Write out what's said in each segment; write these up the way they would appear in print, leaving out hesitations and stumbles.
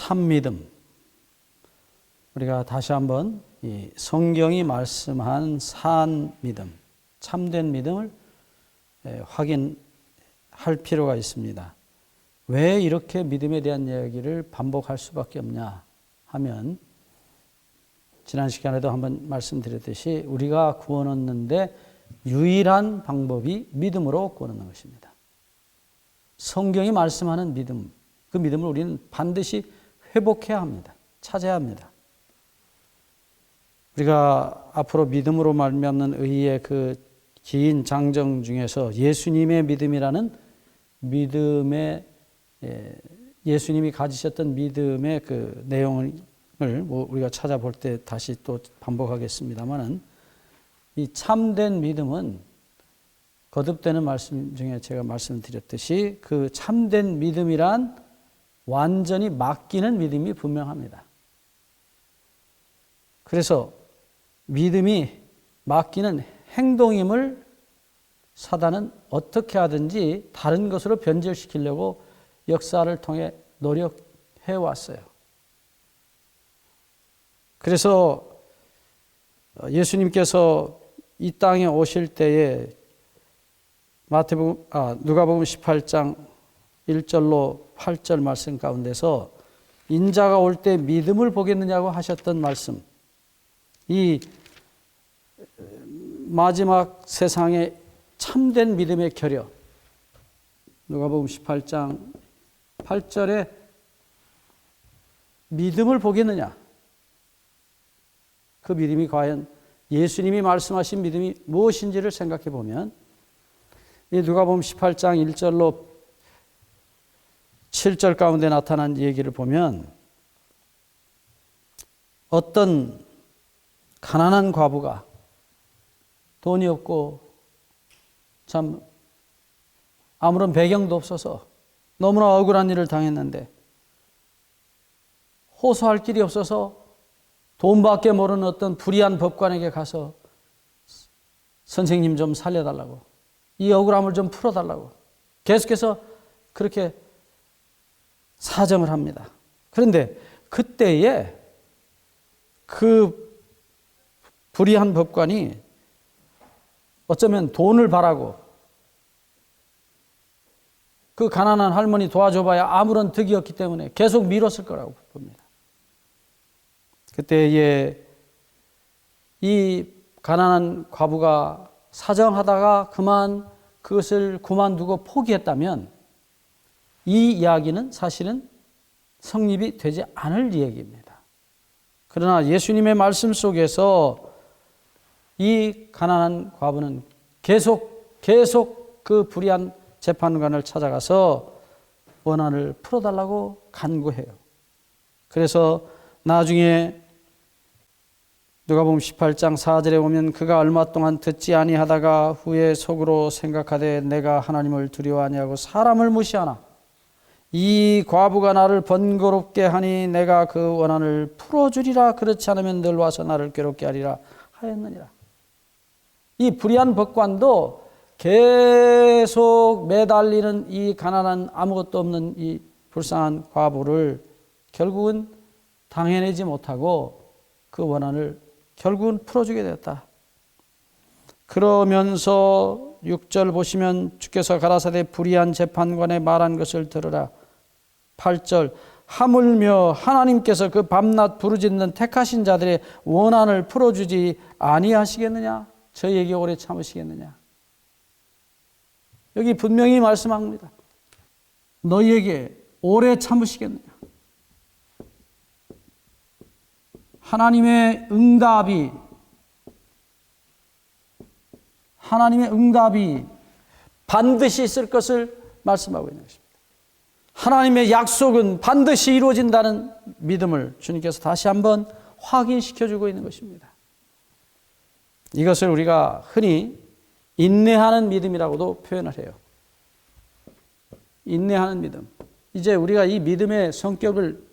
참믿음. 우리가 다시 한번 이 성경이 말씀한 산 믿음, 참된 믿음을 확인할 필요가 있습니다. 왜 이렇게 믿음에 대한 이야기를 반복할 수밖에 없냐 하면, 지난 시간에도 한번 말씀드렸듯이 우리가 구원 얻는데 유일한 방법이 믿음으로 구원 얻는 것입니다. 성경이 말씀하는 믿음, 그 믿음을 우리는 반드시 회복해야 합니다. 찾아야 합니다. 우리가 앞으로 믿음으로 말미암는 의의 그 긴 장정 중에서 예수님의 믿음이라는 믿음의 예수님이 가지셨던 믿음의 그 내용을 우리가 찾아볼 때 다시 또 반복하겠습니다만은, 이 참된 믿음은 거듭되는 말씀 중에 제가 말씀드렸듯이 그 참된 믿음이란 완전히 맡기는 믿음이 분명합니다. 그래서 믿음이 맡기는 행동임을 사단은 어떻게 하든지 다른 것으로 변질시키려고 역사를 통해 노력해 왔어요. 그래서 예수님께서 이 땅에 오실 때에 누가복음 18장 1절로 8절 말씀 가운데서 인자가 올 때 믿음을 보겠느냐고 하셨던 말씀, 이 마지막 세상의 참된 믿음의 결여, 누가복음 18장 8절에 믿음을 보겠느냐, 그 믿음이 과연 예수님이 말씀하신 믿음이 무엇인지를 생각해 보면, 이 누가복음 18장 1절로 7절 가운데 나타난 얘기를 보면, 어떤 가난한 과부가 돈이 없고 참 아무런 배경도 없어서 너무나 억울한 일을 당했는데 호소할 길이 없어서 돈밖에 모르는 어떤 불의한 법관에게 가서 선생님 좀 살려달라고, 이 억울함을 좀 풀어달라고 계속해서 그렇게 사정을 합니다. 그런데 그때에 그 불의한 법관이 어쩌면 돈을 바라고 그 가난한 할머니 도와줘봐야 아무런 득이 없기 때문에 계속 미뤘을 거라고 봅니다. 그때에 이 가난한 과부가 사정하다가 그것을 그만두고 포기했다면 이 이야기는 사실은 성립이 되지 않을 이야기입니다. 그러나 예수님의 말씀 속에서 이 가난한 과부는 계속 그 불의한 재판관을 찾아가서 원한을 풀어달라고 간구해요. 그래서 나중에 누가복음 18장 4절에 보면, 그가 얼마 동안 듣지 아니하다가 후에 속으로 생각하되 내가 하나님을 두려워하냐고 사람을 무시하나 이 과부가 나를 번거롭게 하니 내가 그 원한을 풀어주리라. 그렇지 않으면 늘 와서 나를 괴롭게 하리라 하였느니라. 이 불의한 법관도 계속 매달리는 이 가난한 아무것도 없는 이 불쌍한 과부를 결국은 당해내지 못하고 그 원한을 결국은 풀어주게 되었다. 그러면서 6절 보시면 주께서 가라사대 불의한 재판관의 말한 것을 들으라. 8절 하물며 하나님께서 그 밤낮 부르짖는 택하신 자들의 원한을 풀어주지 아니하시겠느냐? 저희에게 오래 참으시겠느냐? 여기 분명히 말씀합니다. 너희에게 오래 참으시겠느냐? 하나님의 응답이 반드시 있을 것을 말씀하고 있는 것입니다. 하나님의 약속은 반드시 이루어진다는 믿음을 주님께서 다시 한번 확인시켜주고 있는 것입니다. 이것을 우리가 흔히 인내하는 믿음이라고도 표현을 해요. 인내하는 믿음. 이제 우리가 이 믿음의 성격을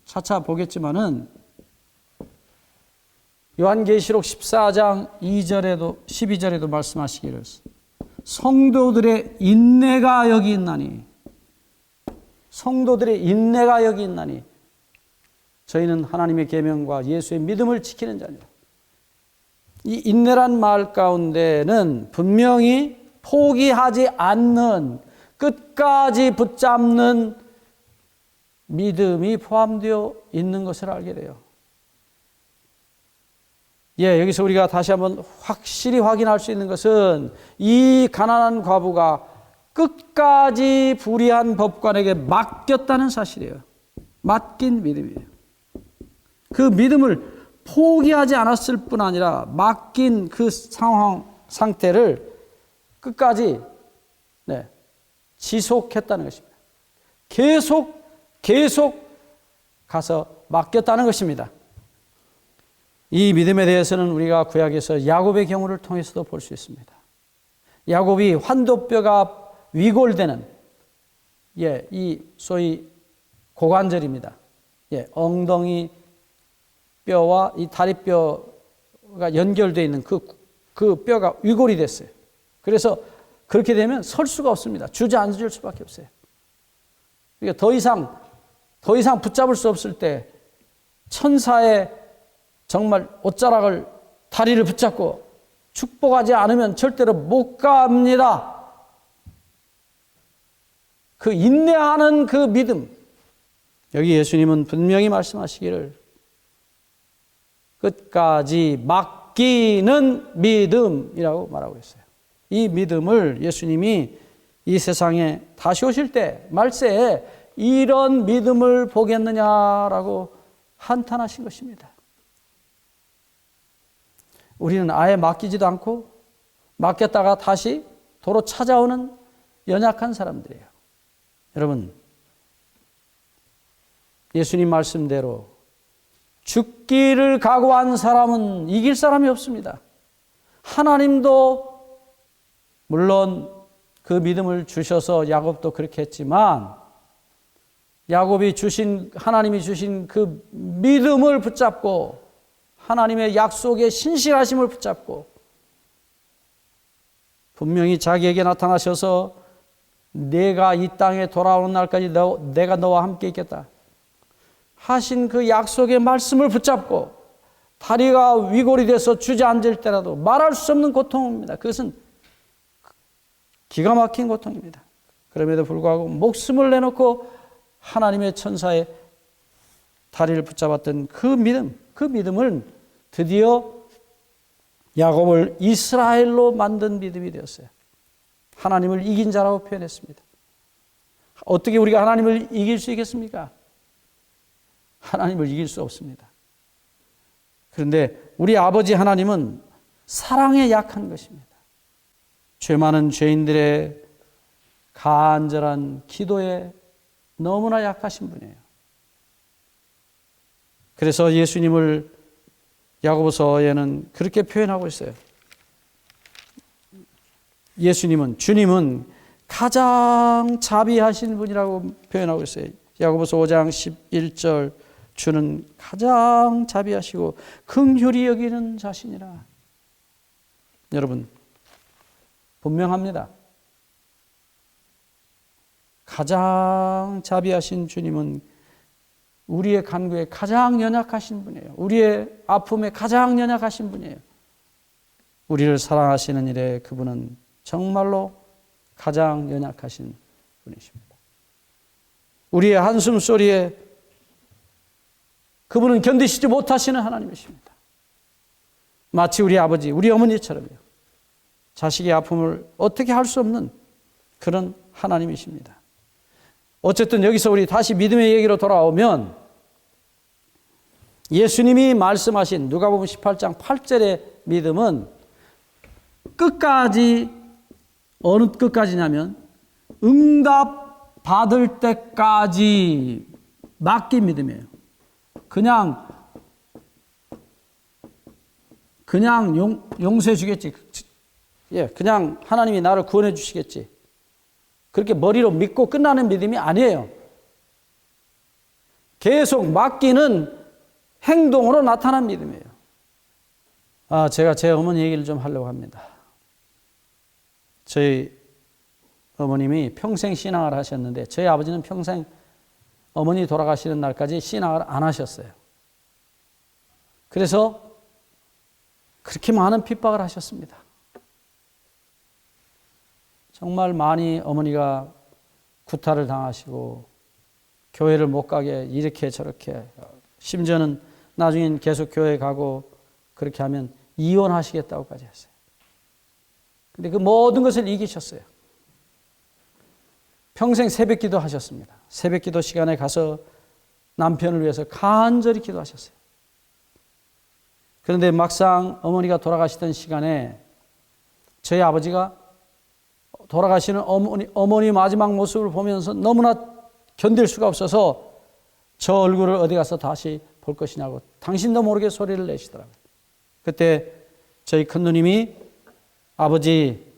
차차 보겠지만은, 요한계시록 14장 2절에도 12절에도 말씀하시기를 성도들의 인내가 여기 있나니, 성도들의 인내가 여기 있나니, 저희는 하나님의 계명과 예수의 믿음을 지키는 자녀. 이 인내란 말 가운데는 분명히 포기하지 않는, 끝까지 붙잡는 믿음이 포함되어 있는 것을 알게 돼요. 여기서 우리가 다시 한번 확실히 확인할 수 있는 것은 이 가난한 과부가 끝까지 불의한 법관에게 맡겼다는 사실이에요. 맡긴 믿음이에요. 그 믿음을 포기하지 않았을 뿐 아니라 맡긴 그 상태를 끝까지 지속했다는 것입니다. 계속 가서 맡겼다는 것입니다. 이 믿음에 대해서는 우리가 구약에서 야곱의 경우를 통해서도 볼 수 있습니다. 야곱이 환도뼈가 위골되는 이 소위 고관절입니다. 엉덩이 뼈와 이 다리뼈가 연결되어 있는 그 뼈가 위골이 됐어요. 그래서 그렇게 되면 설 수가 없습니다. 주저앉을 수밖에 없어요. 그러니까 더 이상 붙잡을 수 없을 때 천사의 정말 옷자락을 다리를 붙잡고 축복하지 않으면 절대로 못 갑니다. 그 인내하는 그 믿음. 여기 예수님은 분명히 말씀하시기를 끝까지 맡기는 믿음이라고 말하고 있어요. 이 믿음을 예수님이 이 세상에 다시 오실 때 말세에 이런 믿음을 보겠느냐라고 한탄하신 것입니다. 우리는 아예 맡기지도 않고 맡겼다가 다시 도로 찾아오는 연약한 사람들이에요. 여러분, 예수님 말씀대로 죽기를 각오한 사람은 이길 사람이 없습니다. 하나님도 물론 그 믿음을 주셔서 야곱도 그렇게 했지만 하나님이 주신 그 믿음을 붙잡고 하나님의 약속의 신실하심을 붙잡고 분명히 자기에게 나타나셔서 내가 이 땅에 돌아오는 날까지 내가 너와 함께 있겠다 하신 그 약속의 말씀을 붙잡고 다리가 위골이 돼서 주저앉을 때라도 말할 수 없는 고통입니다. 그것은 기가 막힌 고통입니다. 그럼에도 불구하고 목숨을 내놓고 하나님의 천사의 다리를 붙잡았던 그 믿음을 드디어 야곱을 이스라엘로 만든 믿음이 되었어요. 하나님을 이긴 자라고 표현했습니다. 어떻게 우리가 하나님을 이길 수 있겠습니까? 하나님을 이길 수 없습니다. 그런데 우리 아버지 하나님은 사랑에 약한 것입니다. 죄 많은 죄인들의 간절한 기도에 너무나 약하신 분이에요. 그래서 예수님을 야고보서에는 그렇게 표현하고 있어요. 주님은 가장 자비하신 분이라고 표현하고 있어요. 야고보서 5장 11절 주는 가장 자비하시고 긍휼히 여기는 자신이라. 여러분 분명합니다. 가장 자비하신 주님은 우리의 간구에 가장 연약하신 분이에요. 우리의 아픔에 가장 연약하신 분이에요. 우리를 사랑하시는 일에 그분은 정말로 가장 연약하신 분이십니다. 우리의 한숨 소리에 그분은 견디시지 못하시는 하나님이십니다. 마치 우리 아버지, 우리 어머니처럼요. 자식의 아픔을 어떻게 할 수 없는 그런 하나님이십니다. 어쨌든 여기서 우리 다시 믿음의 얘기로 돌아오면 예수님이 말씀하신 누가복음 18장 8절의 믿음은 끝까지 어느 끝까지냐면 응답 받을 때까지 맡긴 믿음이에요. 그냥 용서해 주겠지. 그냥 하나님이 나를 구원해 주시겠지. 그렇게 머리로 믿고 끝나는 믿음이 아니에요. 계속 맡기는 행동으로 나타난 믿음이에요. 제가 제 어머니 얘기를 좀 하려고 합니다. 저희 어머님이 평생 신앙을 하셨는데 저희 아버지는 평생 어머니 돌아가시는 날까지 신앙을 안 하셨어요. 그래서 그렇게 많은 핍박을 하셨습니다. 정말 많이 어머니가 구타를 당하시고 교회를 못 가게 이렇게 저렇게, 심지어는 나중엔 계속 교회 가고 그렇게 하면 이혼하시겠다고까지 했어요. 근데 그 모든 것을 이기셨어요. 평생 새벽기도 하셨습니다. 새벽기도 시간에 가서 남편을 위해서 간절히 기도하셨어요. 그런데 막상 어머니가 돌아가시던 시간에 저희 아버지가 돌아가시는 어머니 마지막 모습을 보면서 너무나 견딜 수가 없어서 저 얼굴을 어디 가서 다시 볼 것이냐고 당신도 모르게 소리를 내시더라고요. 그때 저희 큰누님이 아버지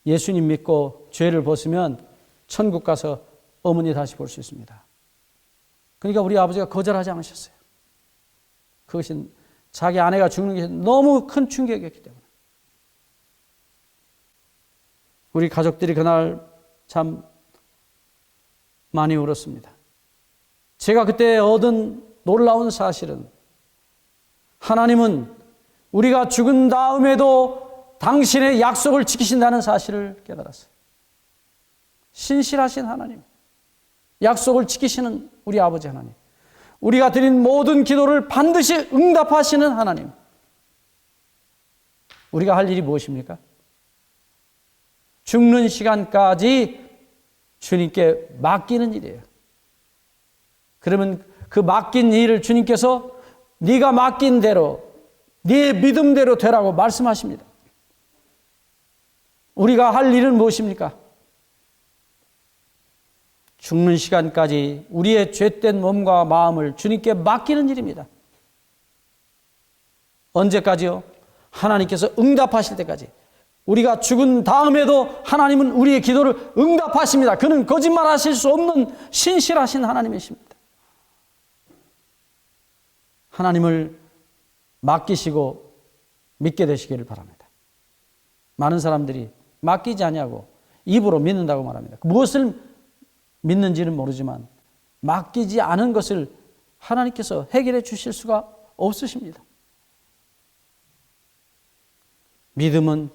예수님 믿고 죄를 벗으면 천국 가서 어머니 다시 볼 수 있습니다. 그러니까 우리 아버지가 거절하지 않으셨어요. 그것이 자기 아내가 죽는 게 너무 큰 충격이었기 때문에. 우리 가족들이 그날 참 많이 울었습니다. 제가 그때 얻은 놀라운 사실은 하나님은 우리가 죽은 다음에도 당신의 약속을 지키신다는 사실을 깨달았어요. 신실하신 하나님, 약속을 지키시는 우리 아버지 하나님, 우리가 드린 모든 기도를 반드시 응답하시는 하나님. 우리가 할 일이 무엇입니까? 죽는 시간까지 주님께 맡기는 일이에요. 그러면 그 맡긴 일을 주님께서 네가 맡긴 대로, 네 믿음대로 되라고 말씀하십니다. 우리가 할 일은 무엇입니까? 죽는 시간까지 우리의 죄된 몸과 마음을 주님께 맡기는 일입니다. 언제까지요? 하나님께서 응답하실 때까지. 우리가 죽은 다음에도 하나님은 우리의 기도를 응답하십니다. 그는 거짓말하실 수 없는 신실하신 하나님이십니다. 하나님을 맡기시고 믿게 되시기를 바랍니다. 많은 사람들이 맡기지 않냐고 입으로 믿는다고 말합니다. 무엇을 믿는지는 모르지만 맡기지 않은 것을 하나님께서 해결해 주실 수가 없으십니다. 믿음은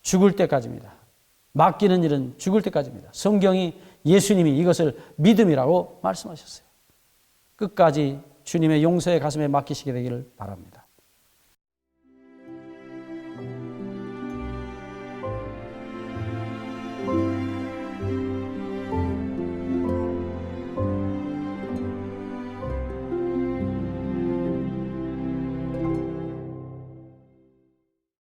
죽을 때까지입니다. 맡기는 일은 죽을 때까지입니다. 성경이 예수님이 이것을 믿음이라고 말씀하셨어요. 끝까지 주님의 용서의 가슴에 맡기시게 되기를 바랍니다.